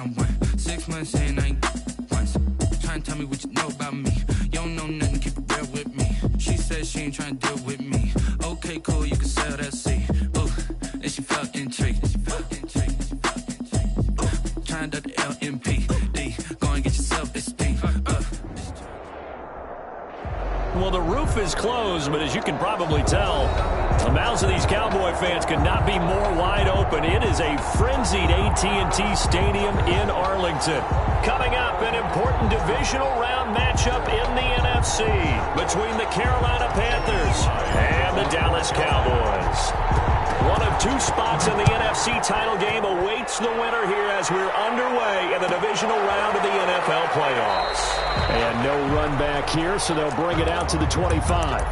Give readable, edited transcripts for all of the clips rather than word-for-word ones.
I'm 6 months in, I ain't once. Trying to tell me what you know about me. You don't know nothing, keep it real with me. She said she ain't trying to deal with me. Okay, cool, you can sell that seat. Ooh, and she felt intrigued. Trying to the LMPD. Go and get yourself esteem. Well, the roof is closed, but as you can probably tell, the mouths of these Cowboy fans could not be more wide open. It is a frenzied AT&T Stadium in Arlington. Coming up, an important divisional round matchup in the NFC between the Carolina Panthers and the Dallas Cowboys. One of two spots in the NFC title game awaits the winner here as we're underway in the divisional round of the NFL playoffs. And no run back here, so they'll bring it out to the 25.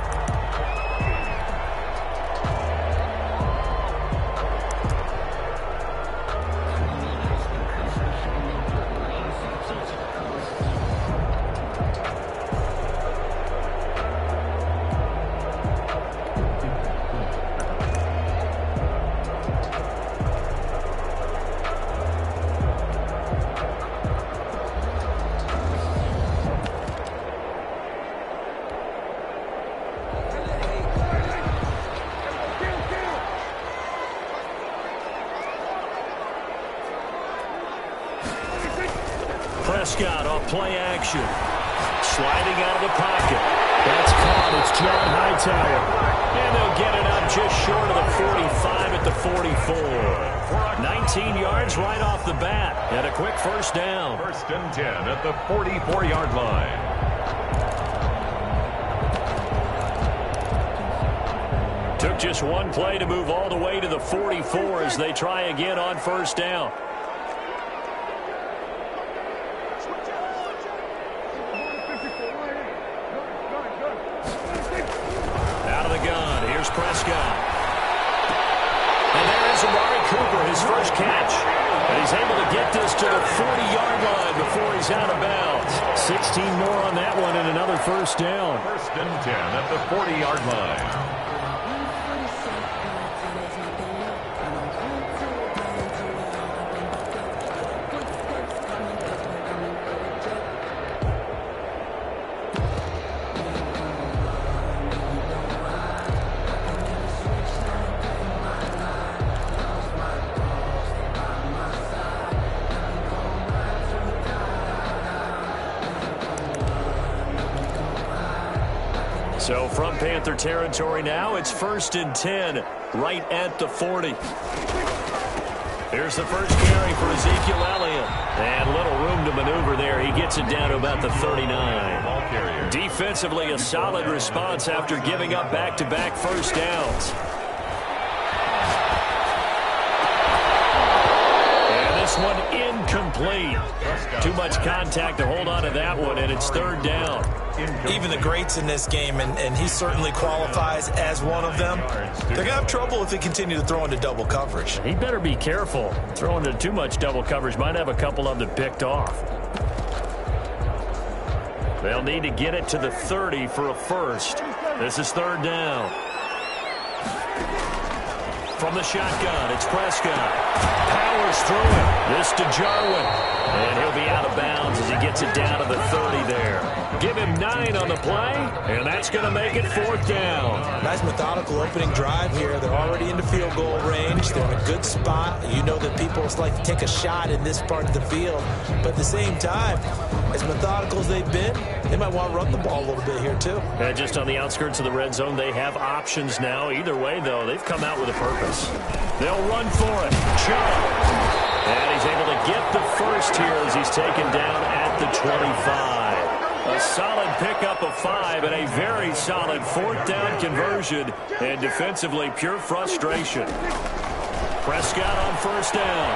Prescott off play action. Sliding out of the pocket. That's caught. It's John Hightower. And they'll get it up just short of the 45 at the 44. 19 yards right off the bat. And a quick first down. 1st and 10 at the 44-yard line. Took just one play to move all the way to the 44 as they try again on first down. Prescott. And there is Amari Cooper, his first catch. And he's able to get this to the 40-yard line before he's out of bounds. 16 more on that one and another first down. 1st and 10 at the 40-yard line. So from Panther territory now, it's 1st and 10 right at the 40. Here's the first carry for Ezekiel Elliott. And little room to maneuver there. He gets it down to about the 39. Defensively, a solid response after giving up back-to-back first downs. And this one incomplete. Too much contact to hold on to that one, and it's 3rd down. Even the greats in this game, and he certainly qualifies as one of them, they're going to have trouble if they continue to throw into double coverage. He better be careful. Throwing into too much double coverage might have a couple of them picked off. They'll need to get it to the 30 for a first. This is 3rd down. From the shotgun, it's Prescott. Powers through it. This to Jarwin. And he'll be out of bounds as he gets it down to the 30 there. Give him 9 on the play, and that's going to make it 4th down. Nice methodical opening drive here. They're already into field goal range. They're in a good spot. You know that people like to take a shot in this part of the field. But at the same time, as methodical as they've been, they might want to run the ball a little bit here too. And just on the outskirts of the red zone, they have options now. Either way, though, they've come out with a purpose. They'll run for it. Chubb. And he's able to get the first here as he's taken down at the 25. A solid pickup of 5 and a very solid 4th down conversion. And defensively, pure frustration. Prescott on first down.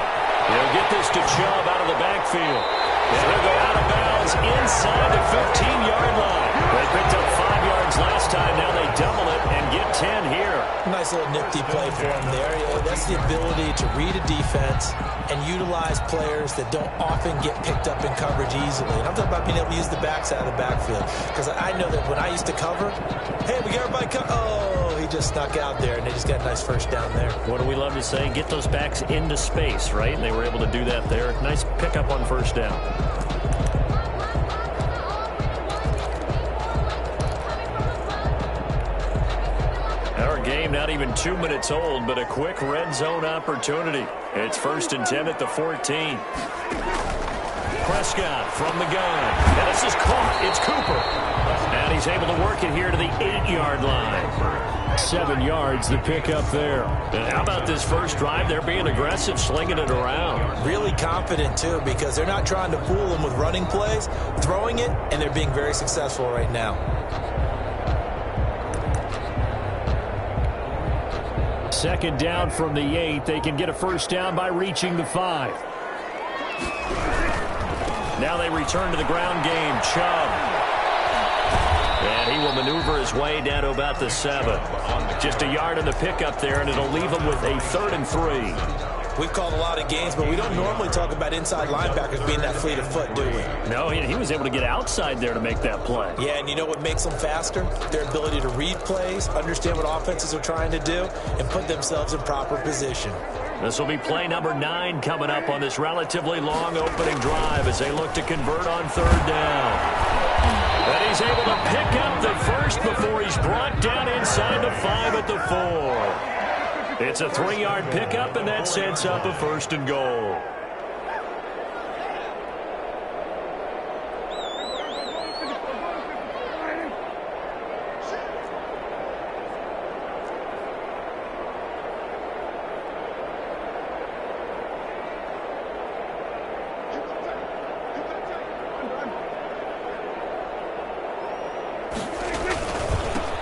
He'll get this to Chubb out of the backfield. And he'll go out of bounds inside the 15-yard line. They picked up 5 yards last time. Now they double it and get 10 here. nice little nifty play for him there. That's the ability to read a defense and utilize players that don't often get picked up in coverage easily. And I'm talking about being able to use the backside of the backfield. Because I know that when I used to cover, hey, we got everybody oh, he just snuck out there, and they just got a nice first down there. What do we love to say? Get those backs into space, right? And they were able to do that there. Nice pickup on first down. Our game not even 2 minutes old, but a quick red zone opportunity. It's 1st and 10 at the 14. Prescott from the gun. And this is caught. It's Cooper. And he's able to work it here to the 8-yard line. 7 yards, the pickup there. And how about this first drive? They're being aggressive, slinging it around. Really confident, too, because they're not trying to fool them with running plays, throwing it, and they're being very successful right now. Second down from the 8. They can get a first down by reaching the 5. Now they return to the ground game. Chubb. And he will maneuver his way down to about the 7. Just a yard in the pickup there, and it'll leave him with a 3rd and 3. We've called a lot of games, but we don't normally talk about inside linebackers being that fleet of foot, do we? No, he was able to get outside there to make that play. Yeah, and you know what makes them faster? Their ability to read plays, understand what offenses are trying to do, and put themselves in proper position. This will be play number 9 coming up on this relatively long opening drive as they look to convert on 3rd down. And he's able to pick up the first before he's brought down inside the 5 at the 4. It's a 3-yard pickup, and that sets up a 1st and goal.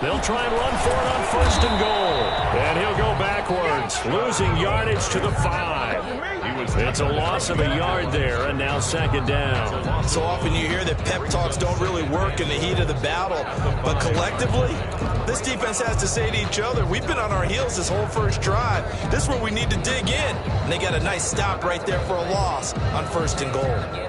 They'll try and run for it on 1st and goal. And he'll go backwards, losing yardage to the 5. It's a loss of a yard there, and now 2nd down. So often you hear that pep talks don't really work in the heat of the battle. But collectively, this defense has to say to each other, we've been on our heels this whole first drive. This is where we need to dig in. And they got a nice stop right there for a loss on 1st and goal.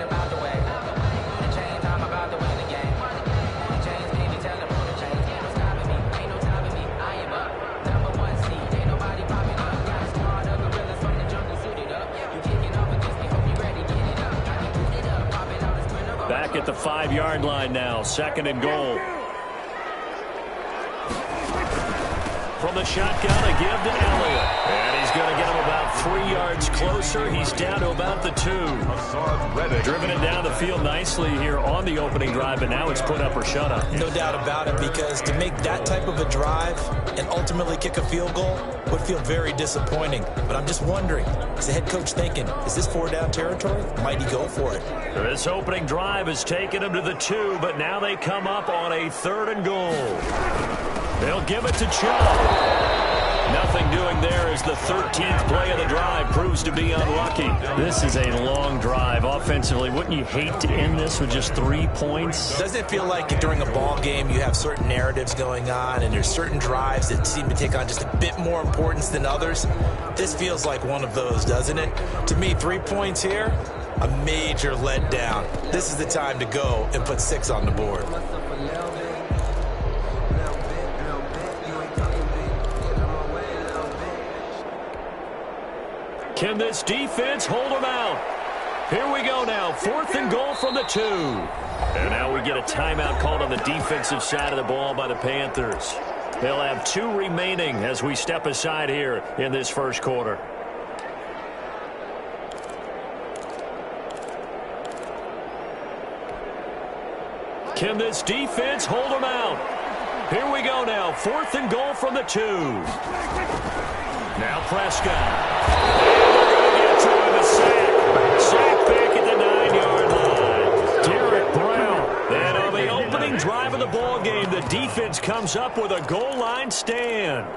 Back at the 5-yard line now, 2nd and goal. From the shotgun, a give to Elliott. And he's going to get him about 3 yards closer. He's down to about the 2. Driven it down the field nicely here on the opening drive, but now it's put up or shut up. No doubt about it, because to make that type of a drive and ultimately kick a field goal would feel very disappointing. But I'm just wondering, is the head coach thinking, is this 4-down territory? Might he go for it? This opening drive has taken him to the 2, but now they come up on a 3rd and goal. They'll give it to Chubb. Nothing doing there as the 13th play of the drive proves to be unlucky. This is a long drive offensively. Wouldn't you hate to end this with just 3 points? Doesn't it feel like during a ball game you have certain narratives going on and there's certain drives that seem to take on just a bit more importance than others? This feels like one of those, doesn't it? To me, 3 points here, a major letdown. This is the time to go and put 6 on the board. Can this defense hold them out? Here we go now. 4th and goal from the 2. And now we get a timeout called on the defensive side of the ball by the Panthers. They'll have 2 remaining as we step aside here in this first quarter. Can this defense hold them out? Here we go now. 4th and goal from the 2. Now Prescott. Sack back at the 9-yard line. Derek Brown. And on the opening drive of the ball game, the defense comes up with a goal line stand.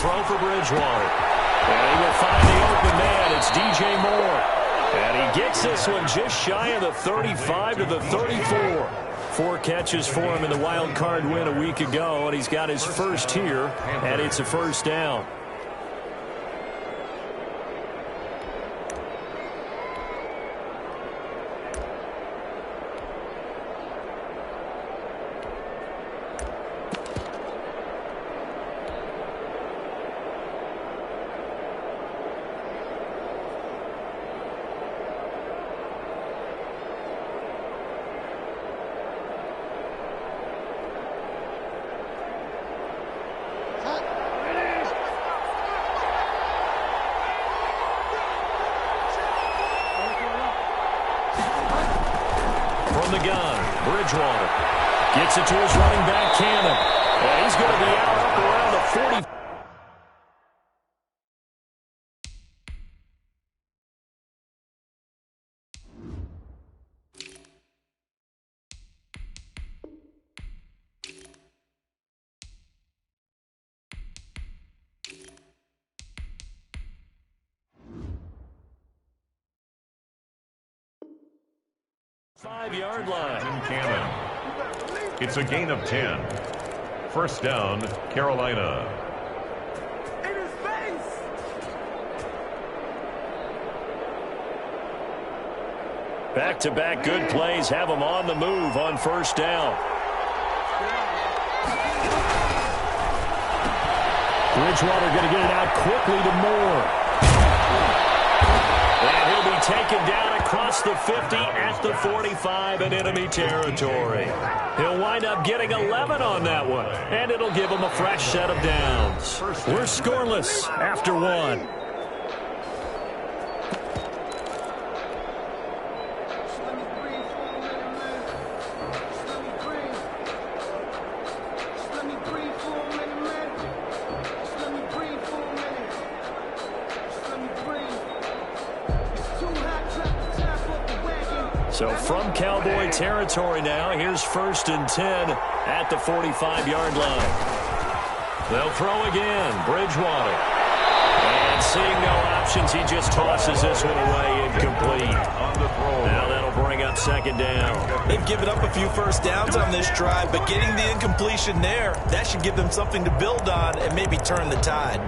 throw for Bridgewater. And he will find the open man. It's DJ Moore. And he gets this one just shy of the 35 to the 34. 4 catches for him in the wild card win a week ago, and he's got his first here, and it's a first down. The gun, Bridgewater gets it to his running back, Cannon. And he's going to be out up around the 40. Five-yard line. Cannon. It's a gain of 10. First down, Carolina. In his face! Back-to-back good plays have him on the move on first down. Bridgewater going to get it out quickly to Moore. And he'll be taken down across the 50 at the 45 in enemy territory. He'll wind up getting 11 on that one, and it'll give him a fresh set of downs. We're scoreless after one. So from Cowboy territory now, here's 1st and 10 at the 45-yard line. They'll throw again, Bridgewater. And seeing no options, he just tosses this one away incomplete. Now that'll bring up 2nd down. They've given up a few first downs on this drive, but getting the incompletion there, that should give them something to build on and maybe turn the tide.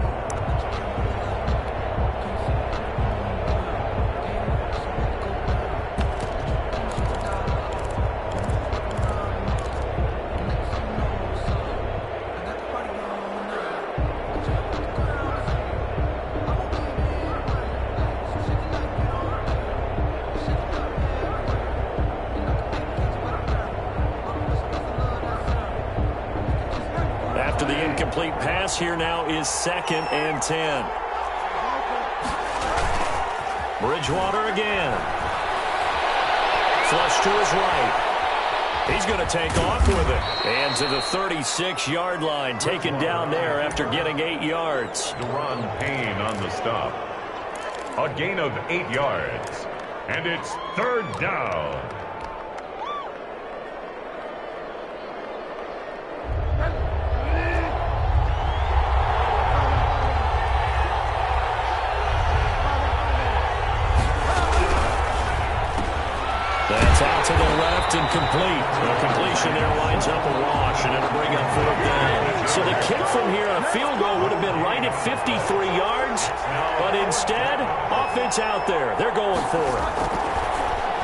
Incomplete pass here now is 2nd and 10. Bridgewater again. Flush to his right. He's going to take off with it. And to the 36-yard line, taken down there after getting 8 yards. Deron Payne on the stop. A gain of 8 yards. And it's 3rd down. That's out to the left and complete. The completion there lines up a wash, and it'll bring up 4th down. So the kick from here on a field goal would have been right at 53 yards, but instead, offense out there. They're going for it.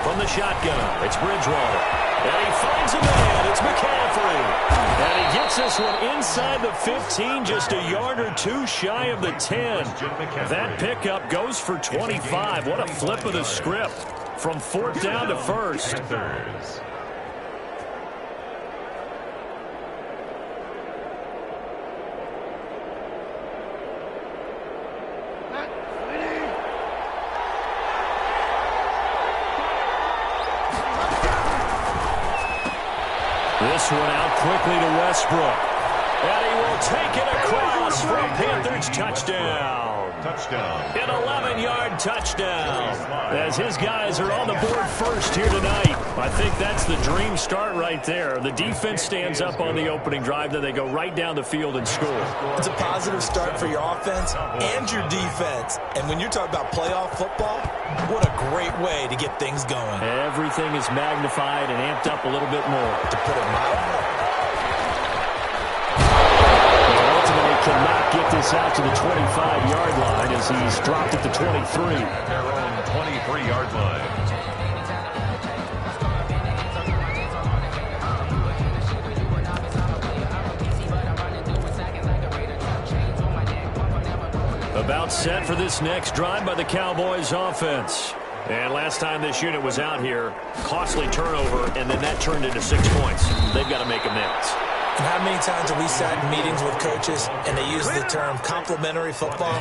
From the shotgun, it's Bridgewater. And he finds a man. It's McCaffrey. And he gets this one inside the 15, just a yard or two shy of the 10. That pickup goes for 25. What a flip of the script. From 4th down to 1st. This one out quickly to Westbrook. And he will take it across for a Panthers touchdown. An 11-yard touchdown as his guys are on the board first here tonight. I think that's the dream start right there. The defense stands up on the opening drive, then they go right down the field and score. It's a positive start for your offense and your defense. And when you're talking about playoff football, what a great way to get things going. Everything is magnified and amped up a little bit more. To put it mildly. Ultimately cannot get this out to the 25-yard line as he's dropped at the 23. Their own 23-yard line. About set for this next drive by the Cowboys offense. And last time this unit was out here, costly turnover, and then that turned into 6 points. They've got to make amends. And how many times have we sat in meetings with coaches and they use the term complementary football?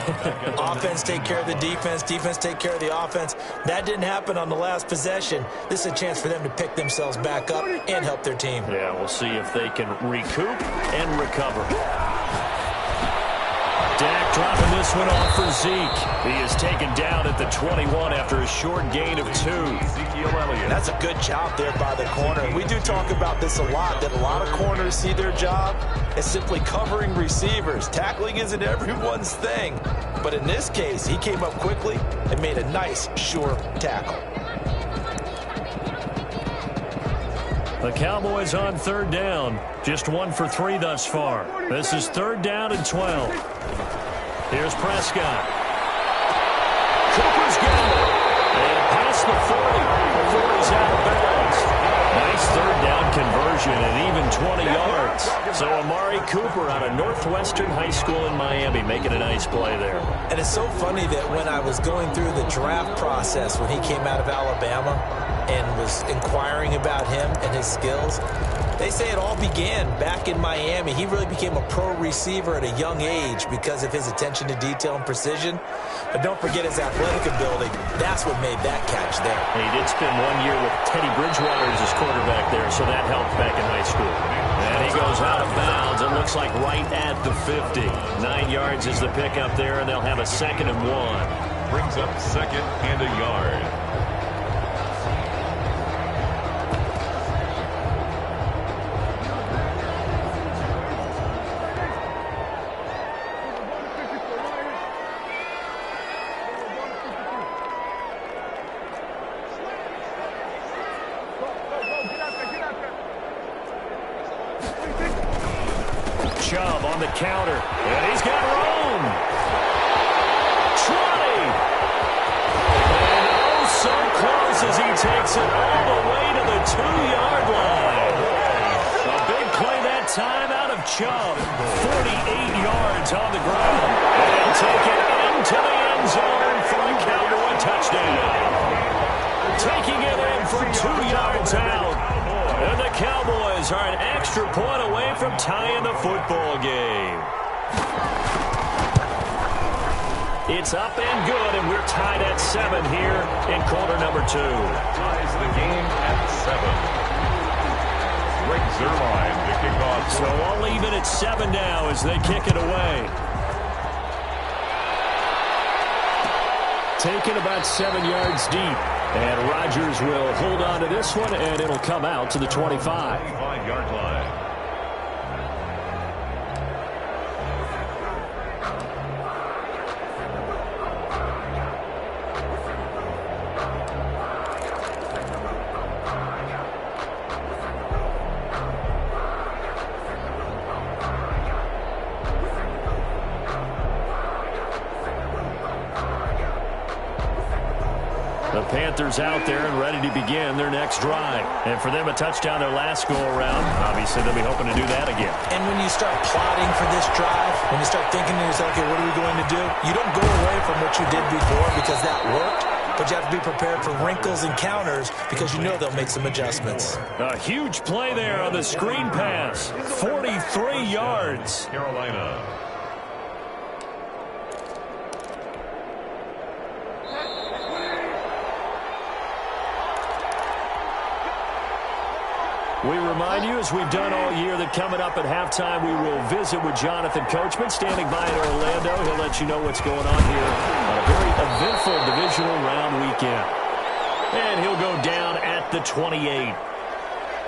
Offense take care of the defense, defense take care of the offense. That didn't happen on the last possession. This is a chance for them to pick themselves back up and help their team. Yeah, we'll see if they can recoup and recover. Dak dropping this one off for Zeke. He is taken down at the 21 after a short gain of 2. Ezekiel Elliott. That's a good job there by the corner. We do talk about this a lot, that a lot of corners see their job as simply covering receivers. Tackling isn't everyone's thing. But in this case, he came up quickly and made a nice, sure tackle. The Cowboys on 3rd down. Just 1 for 3 thus far. This is 3rd down and 12. Here's Prescott. Cooper's got it. And past the 40 before he's out of bounds. Nice 3rd down conversion and even 20 yards. So Amari Cooper out of Northwestern High School in Miami making a nice play there. And it's so funny that when I was going through the draft process when he came out of Alabama and was inquiring about him and his skills, they say it all began back in Miami. He really became a pro receiver at a young age because of his attention to detail and precision. But don't forget his athletic ability. That's what made that catch there. And he did spend 1 year with Teddy Bridgewater as his quarterback there, so that helped back in high school. And he goes out of bounds. It looks like right at the 50. 9 yards is the pickup there, and they'll have a 2nd and 1. Brings up 2nd and a yard. Chubb on the counter, and he's got room. Trotty. And oh, so close as he takes it all the way to the 2-yard line. A big play that time out of Chubb. 48 yards on the ground. And take it into the end zone for a Cowboy touchdown. Taking it in for 2 yards out. And the Cowboys are an extra point away from tying the football game. It's up and good, and we're tied at 7 here in quarter number 2. Ties the game at 7. Greg Zuerlein to kick off. So all even at 7 now as they kick it away. Taken about 7 yards deep. And Rodgers will hold on to this one, and it'll come out to the 25. 25-yard line. The Panthers out there and ready to begin their next drive. And for them, a touchdown their last go-around. Obviously, they'll be hoping to do that again. And when you start plotting for this drive, when you start thinking to yourself, okay, what are we going to do? You don't go away from what you did before because that worked, but you have to be prepared for wrinkles and counters because you know they'll make some adjustments. A huge play there on the screen pass. 43 yards. Carolina. We remind you, as we've done all year, that coming up at halftime, we will visit with Jonathan Coachman, standing by in Orlando. He'll let you know what's going on here on a very eventful divisional round weekend. And he'll go down at at the 28.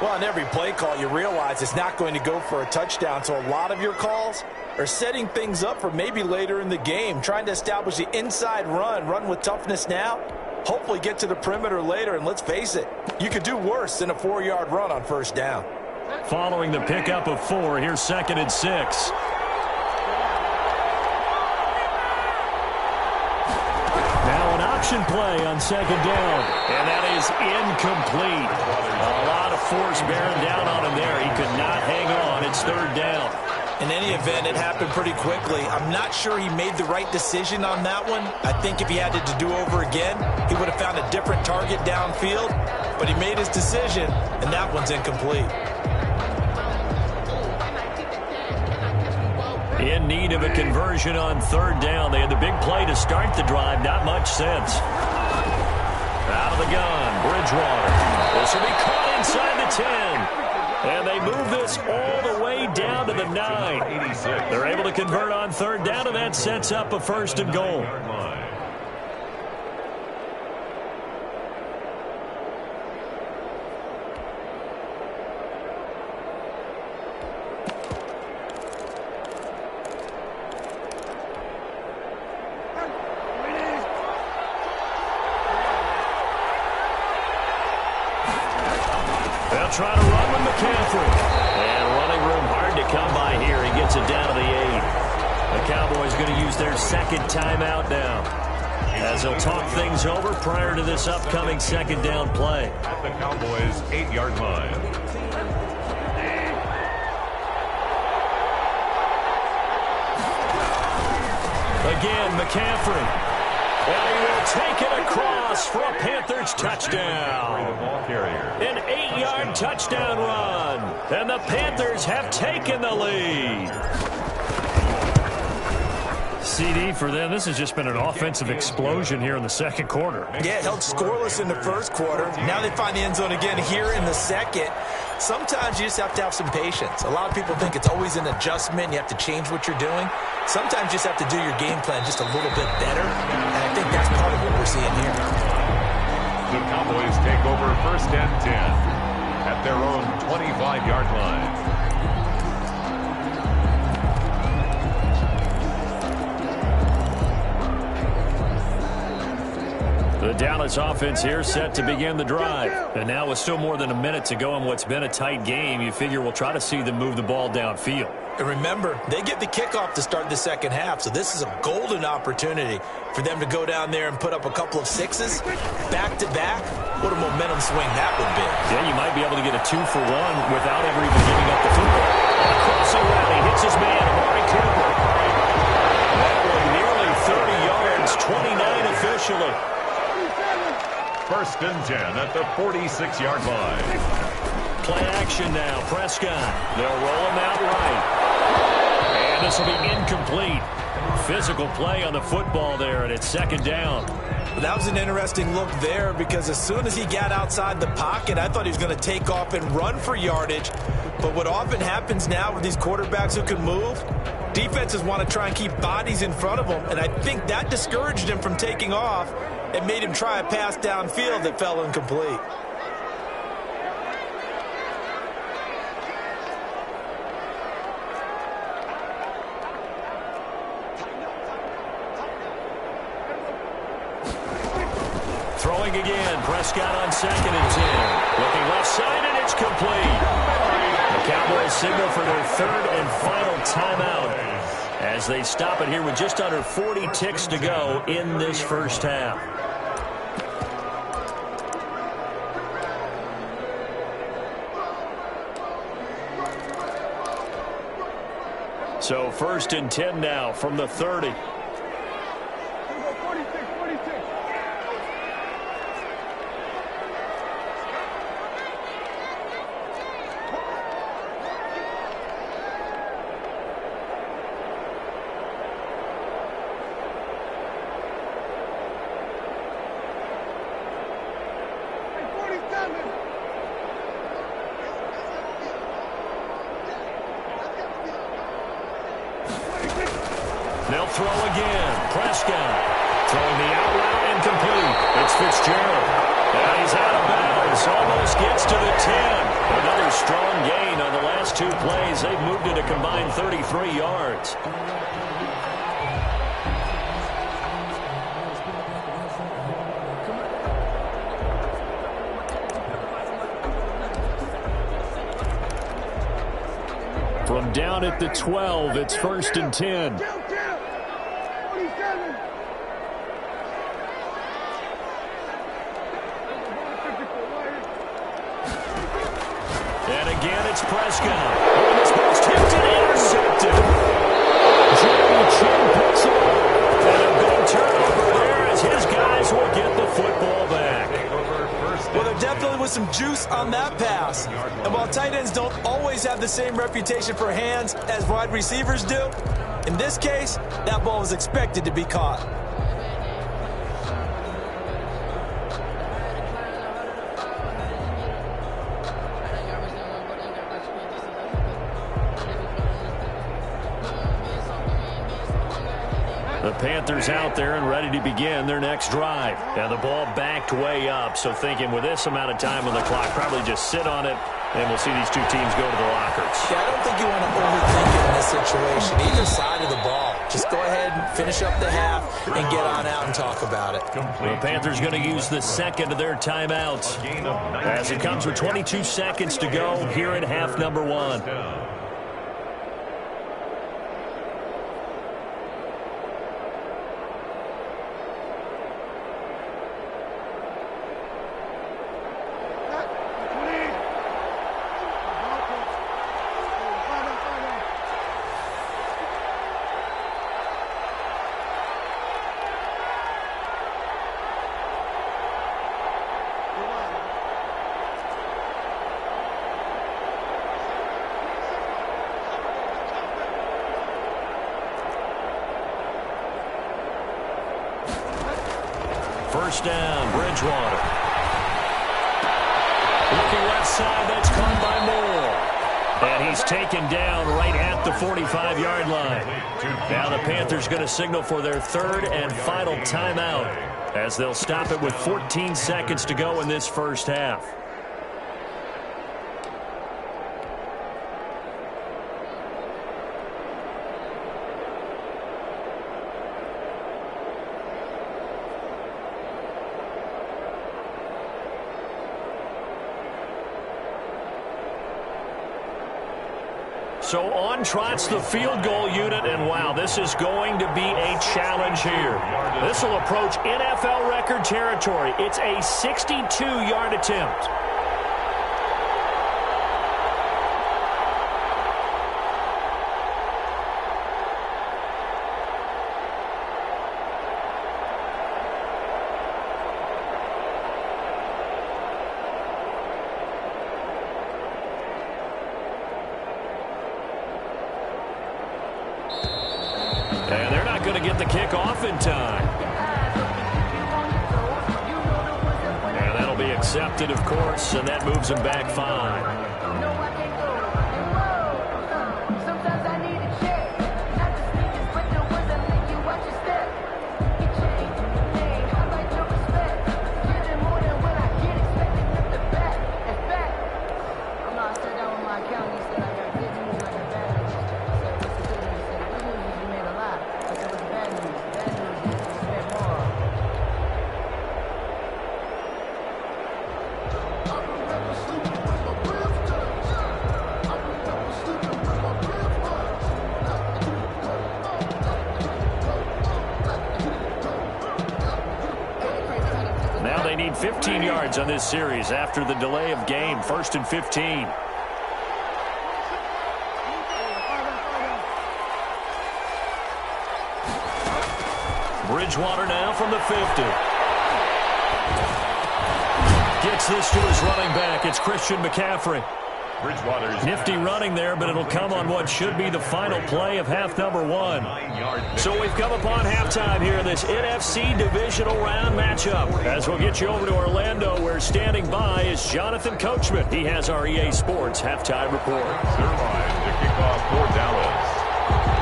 Well, on every play call, you realize it's not going to go for a touchdown, so a lot of your calls are setting things up for maybe later in the game, trying to establish the inside run with toughness now, hopefully get to the perimeter later, and let's face it, you could do worse than a 4-yard run on first down. Following the pickup of 4, here's 2nd and 6. Now an option play on 2nd down, and that is incomplete. A lot of force bearing down on him there. He could not hang on. It's 3rd down. In any event, it happened pretty quickly. I'm not sure he made the right decision on that one. I think if he had to do over again, he would have found a different target downfield. But he made his decision, and that one's incomplete. In need of a conversion on 3rd down. They had the big play to start the drive. Not much sense. Out of the gun, Bridgewater. This will be caught inside the 10. And they move this all the way down to the 9. They're able to convert on 3rd down, and that sets up a 1st and goal. They'll try to run with McCaffrey. And running room hard to come by here. He gets it down to the 8. The Cowboys going to use their 2nd timeout now, as they'll talk things over prior to this upcoming 2nd down play. At the Cowboys' 8-yard line. Again, McCaffrey. And he will take it across for a Panthers touchdown. An 8-yard touchdown run. And the Panthers have taken the lead. CD for them. This has just been an offensive explosion here in the 2nd quarter. Yeah, held scoreless in the 1st quarter. Now they find the end zone again here in the 2nd. Sometimes you just have to have some patience. A lot of people think it's always an adjustment. You have to change what you're doing. Sometimes you just have to do your game plan just a little bit better. And I think that's part of what we're seeing here. The Cowboys take over 1st and 10 at their own 25-yard line. The Dallas offense here set to begin the drive. And now with still more than a minute to go in what's been a tight game, you figure we'll try to see them move the ball downfield. And remember, they get the kickoff to start the 2nd half, so this is a golden opportunity for them to go down there and put up a couple of 6s back-to-back. What a momentum swing that would be. Yeah, you might be able to get a 2-for-1 without ever even giving up the football. And a crossing route, he hits his man, Amari Cooper. That one nearly 30 yards, 29 officially. 1st and 10 at the 46-yard line. Play action now. Prescott. They'll roll him out right. And this will be incomplete. Physical play on the football there, and it's 2nd down. That was an interesting look there because as soon as he got outside the pocket, I thought he was going to take off and run for yardage. But what often happens now with these quarterbacks who can move, defenses want to try and keep bodies in front of them, and I think that discouraged him from taking off and made him try a pass downfield that fell incomplete. Throwing again. Prescott on 2nd and 10. Looking left side, and it's complete. The Cowboys signal for their 3rd and final timeout as they stop it here with just under 40 ticks to go in this 1st half. So 1st and 10 now from the 30. They'll throw again. Prescott throwing the out route incomplete. It's Fitzgerald. And he's out of bounds. Almost strong gain on the last two plays. They've moved it a combined 33 yards. From down at the 12, it's 1st and 10. And again, it's Prescott. Oh, this ball's tipped and intercepted. Jerry Chin picks it up. And a big turnover there as his guys will get the football back. Well, there definitely was some juice on that pass. And while tight ends don't always have the same reputation for hands as wide receivers do, in this case, that ball was expected to be caught. The Panthers out there and ready to begin their next drive. And the ball backed way up, so thinking with this amount of time on the clock, probably just sit on it, and we'll see these two teams go to the lockers. Yeah, I don't think you want to overthink it in this situation. Either side of the ball. Just go ahead and finish up the half and get on out and talk about it. The Panthers going to use the second of their timeouts as it comes with 22 seconds to go here in half number 1. First down, Bridgewater. Looking left side, that's caught by Moore. And he's taken down right at the 45-yard line. Now the Panthers going to signal for their third and final timeout as they'll stop it with 14 seconds to go in this first half. So on trots the field goal unit, and wow, this is going to be a challenge here. This will approach NFL record territory. It's a 62-yard attempt. And they're not going to get the kick off in time. And that'll be accepted, of course, and that moves them back 5. Now they need 15 yards on this series after the delay of game. 1st and 15. Bridgewater now from the 50. Gets this to his running back. It's Christian McCaffrey. Bridgewater's nifty running there, but it'll come on what should be the final play of half number 1. So we've come upon halftime here in this NFC divisional round matchup. As we'll get you over to Orlando, where standing by is Jonathan Coachman. He has our EA Sports halftime report. Survive the kickoff for Dallas.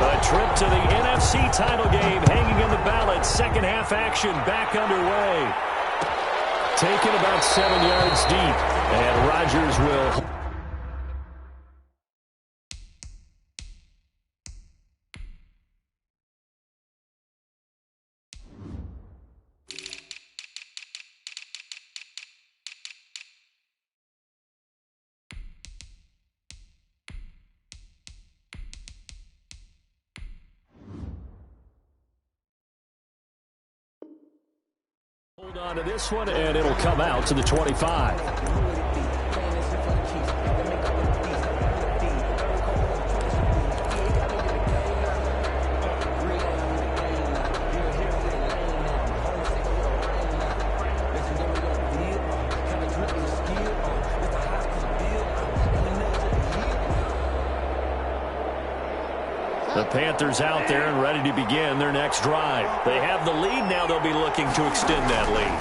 A trip to the NFC title game hanging in the balance. Second half action back underway. Taken about 7 yards deep, and Rodgers will... On to this one, and it'll come out to the 25. The Panthers out there and ready to begin their next drive. They have the lead now. They'll be looking to extend that lead.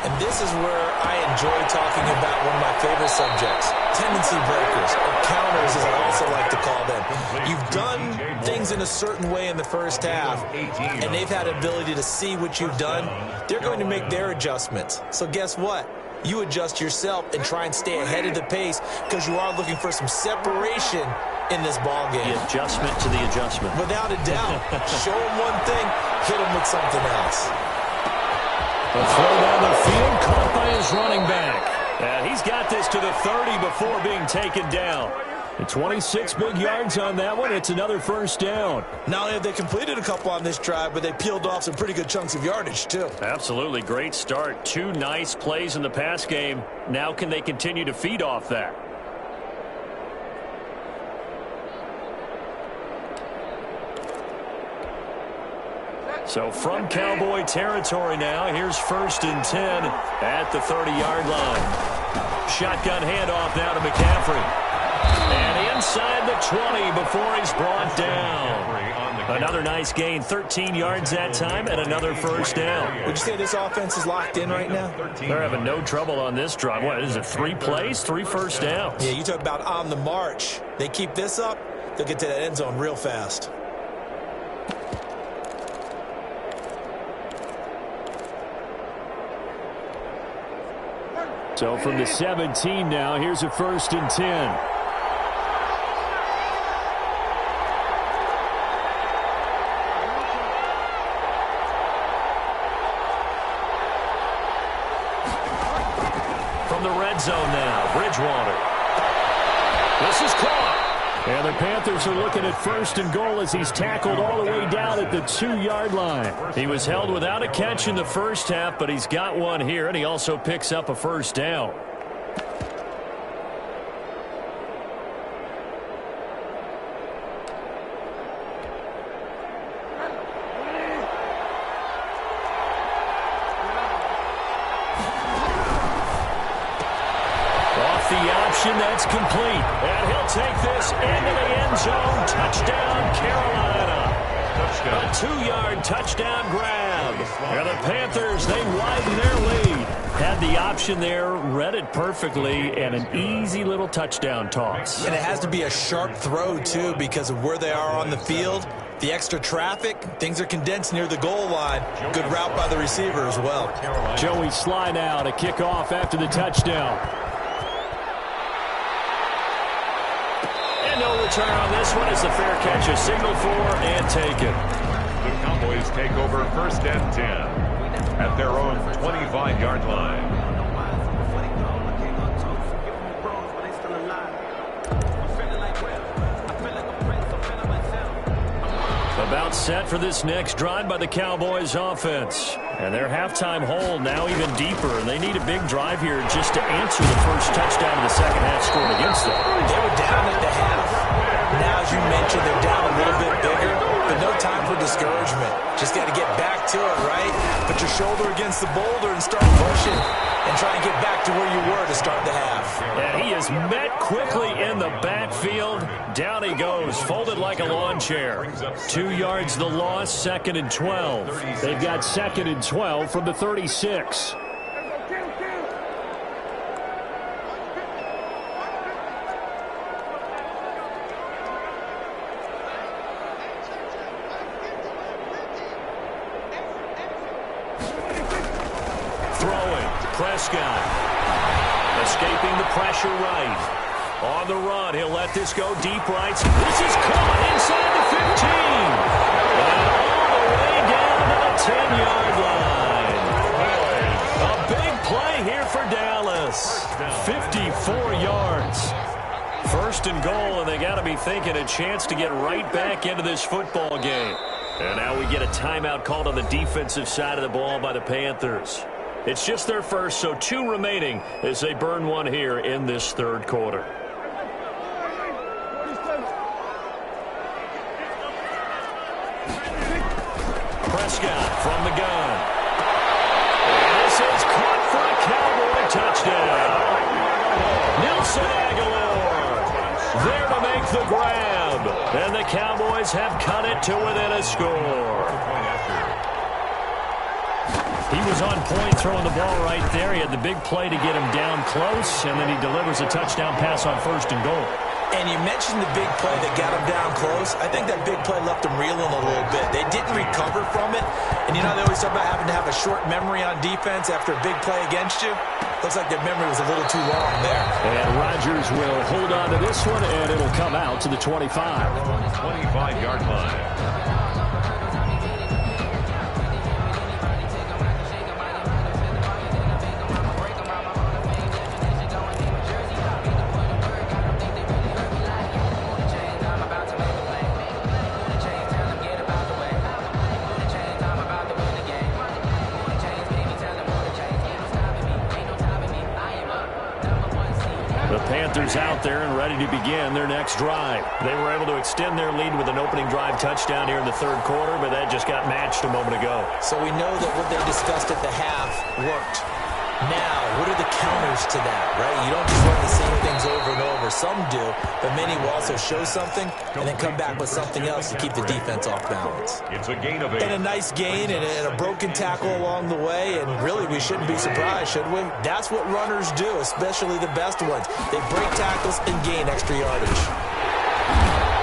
And this is where I enjoy talking about one of my favorite subjects, tendency breakers, or counters as I also like to call them. You've done things in a certain way in the first half, and they've had ability to see what you've done. They're going to make their adjustments. So guess what? You adjust yourself and try and stay ahead of the pace because you are looking for some separation in this ball game. The adjustment to the adjustment. Without a doubt. Show them one thing, hit them with something else. A throw down the field, caught by his running back. And he's got this to the 30 before being taken down. And 26 big yards on that one. It's another first down. Not only have they completed a couple on this drive, but they peeled off some pretty good chunks of yardage, too. Absolutely. Great start. 2 nice plays in the pass game. Now can they continue to feed off that? So from Cowboy territory now, here's 1st and 10 at the 30-yard line. Shotgun handoff now to McCaffrey. And inside the 20 before he's brought down. Another nice gain, 13 yards that time, and another first down. Would you say this offense is locked in right now? They're having no trouble on this drive. What is it, 3 plays, 3 first downs? Yeah, you talk about on the march. They keep this up, they'll get to that end zone real fast. So from the 17 now, here's a 1st and 10. From the red zone now, Bridgewater. This is caught. And the Panthers are looking at 1st and goal as he's tackled all the way down at the 2-yard line. He was held without a catch in the first half, but he's got one here, and he also picks up a first down. That's complete. And he'll take this into the end zone. Touchdown, Carolina. A 2-yard touchdown grab. And the Panthers, they widen their lead. Had the option there, read it perfectly, and an easy little touchdown toss. And it has to be a sharp throw, too, because of where they are on the field. The extra traffic, things are condensed near the goal line. Good route by the receiver as well. Joey Sly now to kick off after the touchdown. No return on this one as the fair catch is signaled for and taken. The Cowboys take over 1st and 10 at their own 25-yard line. About set for this next drive by the Cowboys offense. And their halftime hole now even deeper. And they need a big drive here just to answer the first touchdown of the second half scored against them. They were down at the half. Now, as you mentioned, they're down a little bit bigger, but no time for discouragement. Just got to get back to it, right? Put your shoulder against the boulder and start pushing and try and get back to where you were to start the half. And he is met quickly in the backfield. Down he goes, folded like a lawn chair. 2 yards the loss, 2nd and 12. They've got 2nd and 12 from the 36. Prescott escaping the pressure right. On the run, he'll let this go deep right. This is caught inside the 15. And all the way down to the 10-yard line. A big play here for Dallas. 54 yards. 1st and goal, and they got to be thinking a chance to get right back into this football game. And now we get a timeout called on the defensive side of the ball by the Panthers. It's just their first, so 2 remaining as they burn one here in this third quarter. Prescott from the gun. This is caught for a Cowboy touchdown. Nelson Aguilar there to make the grab. And the Cowboys have cut it to within a score. He was on point throwing the ball right there. He had the big play to get him down close, and then he delivers a touchdown pass on 1st and goal. And you mentioned the big play that got him down close. I think that big play left him reeling a little bit. They didn't recover from it. And you know they always talk about having to have a short memory on defense after a big play against you? Looks like their memory was a little too long there. And Rodgers will hold on to this one, and it'll come out to the 25. 25-yard line. Panthers out there and ready to begin their next drive. They were able to extend their lead with an opening drive touchdown here in the third quarter, but that just got matched a moment ago. So we know that what they discussed at the half worked. Now, what are the counters to that, right? You don't just run the same things over and over. Some do, but many will also show something and then come back with something else to keep the defense off balance. It's a gain of 8. And a nice gain and a broken tackle along the way, and really we shouldn't be surprised, should we? That's what runners do, especially the best ones. They break tackles and gain extra yardage.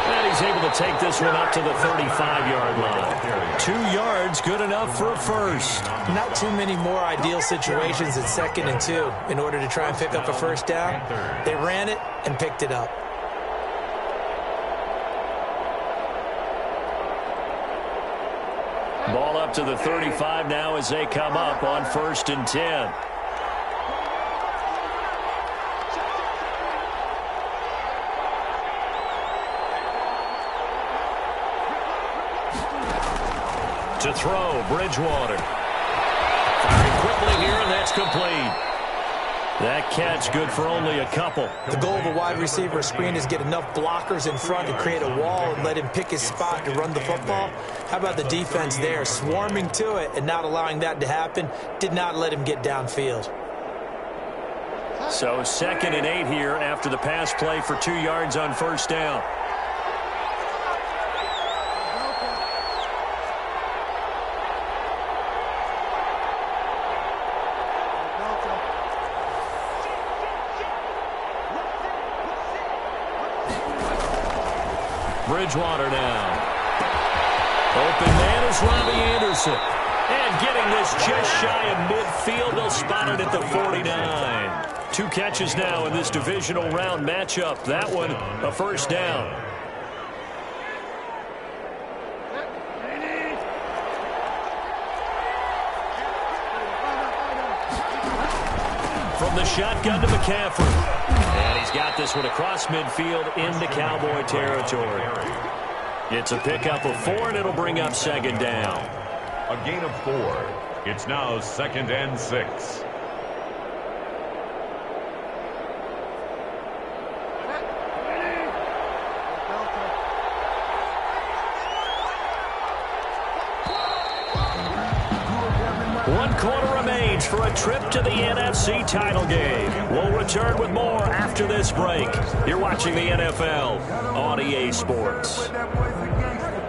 And he's able to take this one up to the 35-yard line. 2 yards, good enough for a first. Not too many more ideal situations at 2nd and 2 in order to try and pick up a first down. They ran it and picked it up. Ball up to the 35 now as they come up on 1st and 10. To throw, Bridgewater. Firing quickly here, and that's complete. That catch good for only a couple. The goal of a wide receiver screen is get enough blockers in front to create a wall and let him pick his spot to run the football. How about the defense there, swarming to it and not allowing that to happen? Did not let him get downfield. So 2nd and 8 here after the pass play for 2 yards on 1st down. Bridgewater now. Open man is Robbie Anderson. And getting this just shy of midfield. They'll spot it at the 49. 2 catches now in this divisional round matchup. That one a first down. From the shotgun to McCaffrey. And he's got this one across midfield into Cowboy territory. It's a pickup of 4, and it'll bring up 2nd down. A gain of 4. It's now 2nd and 6. One quarter remains for a trip to the NFC title game. We'll return with more after this break. You're watching the NFL on EA Sports.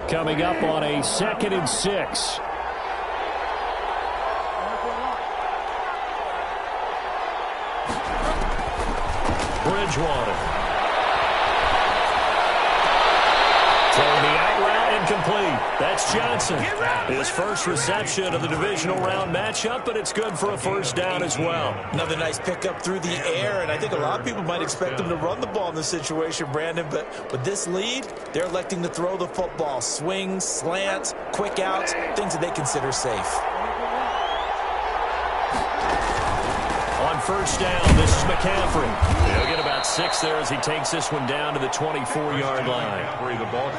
Coming up on a 2nd and 6. Bridgewater. Throwing the out route incomplete. That's Johnson. His first reception of the divisional round matchup, but it's good for a first down as well. Another nice pickup through the air, and I think a lot of people might expect him to run the ball in this situation, Brandon, but with this lead, they're electing to throw the football. Swings, slants, quick outs, things that they consider safe. On first down, this is McCaffrey. He'll get about 6 there as he takes this one down to the 24-yard line.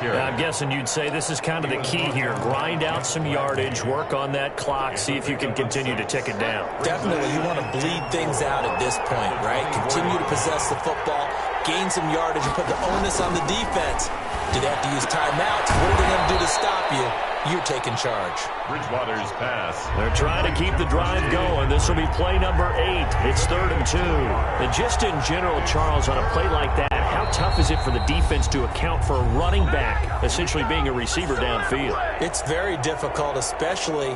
Now, I'm guessing you'd say this is kind of the key here. Grind out some yardage, work on that clock, see if you can continue to tick it down. Definitely, you want to bleed things out at this point, right? Continue to possess the football, gain some yardage, and put the onus on the defense. Do they have to use timeouts? What are they going to do to stop you? You're taking charge. Bridgewater's pass. They're trying to keep the drive going. This will be play number 8. It's 3rd and 2. And just in general, Charles, on a play like that, how tough is it for the defense to account for a running back essentially being a receiver downfield? It's very difficult, especially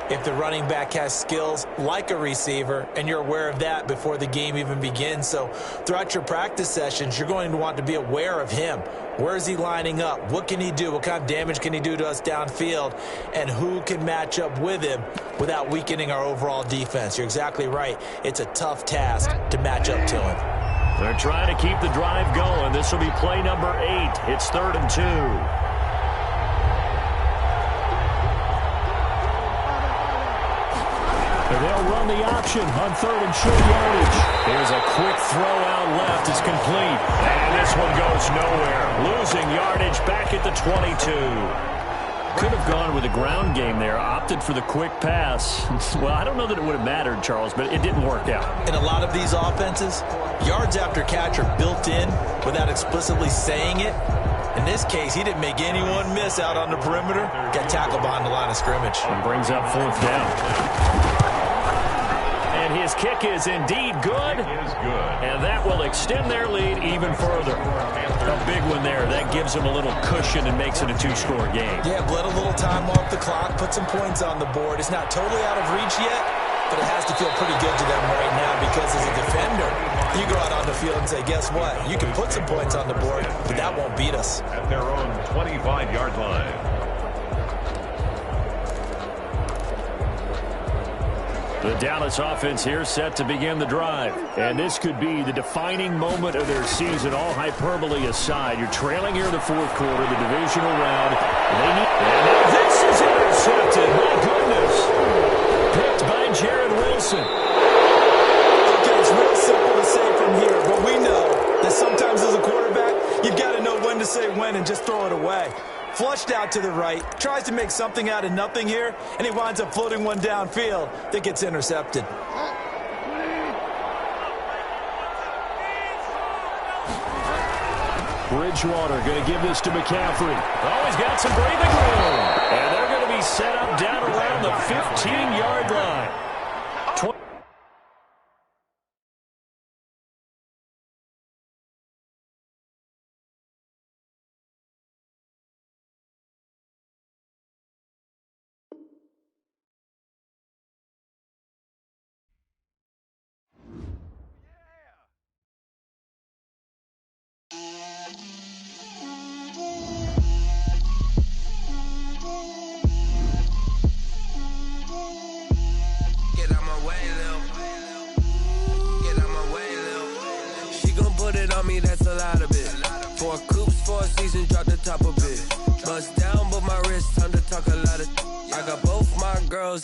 if the running back has skills like a receiver, and you're aware of that before the game even begins. So throughout your practice sessions, you're going to want to be aware of him. Where is he lining up? What can he do? What kind of damage can he do to us downfield? And who can match up with him without weakening our overall defense? You're exactly right. It's a tough task to match up to him. They're trying to keep the drive going. This will be play number 8. It's 3rd and 2. They'll run the option on 3rd and short yardage. Here's a quick throw out left. It's complete. And this one goes nowhere. Losing yardage back at the 22. Could have gone with a ground game there. Opted for the quick pass. Well, I don't know that it would have mattered, Charles, but it didn't work out. In a lot of these offenses, yards after catch are built in without explicitly saying it. In this case, he didn't make anyone miss out on the perimeter. Got tackled behind the line of scrimmage. And brings up 4th down. And his kick is indeed good. And that will extend their lead even further. A big one there. That gives them a little cushion and makes it a 2-score game. Yeah, bled a little time off the clock, put some points on the board. It's not totally out of reach yet, but it has to feel pretty good to them right now because as a defender, you go out on the field and say, guess what? You can put some points on the board, but that won't beat us. At their own 25-yard line. The Dallas offense here set to begin the drive. And this could be the defining moment of their season, all hyperbole aside. You're trailing here in the 4th quarter, the divisional round. And now this is intercepted. My goodness. Picked by Jared Wilson. Okay, it's real simple to say from here, but we know that sometimes as a quarterback, you've got to know when to say when and just throw it away. Flushed out to the right, tries to make something out of nothing here, and he winds up floating one downfield that gets intercepted. Bridgewater going to give this to McCaffrey. Oh, he's got some breathing room. And they're going to be set up down around the 15-yard line. That's a lot of it. 4 coops, 4 seasons, drop the top of it. Bust down, but my wrist, time to talk a lot of. I got both my girls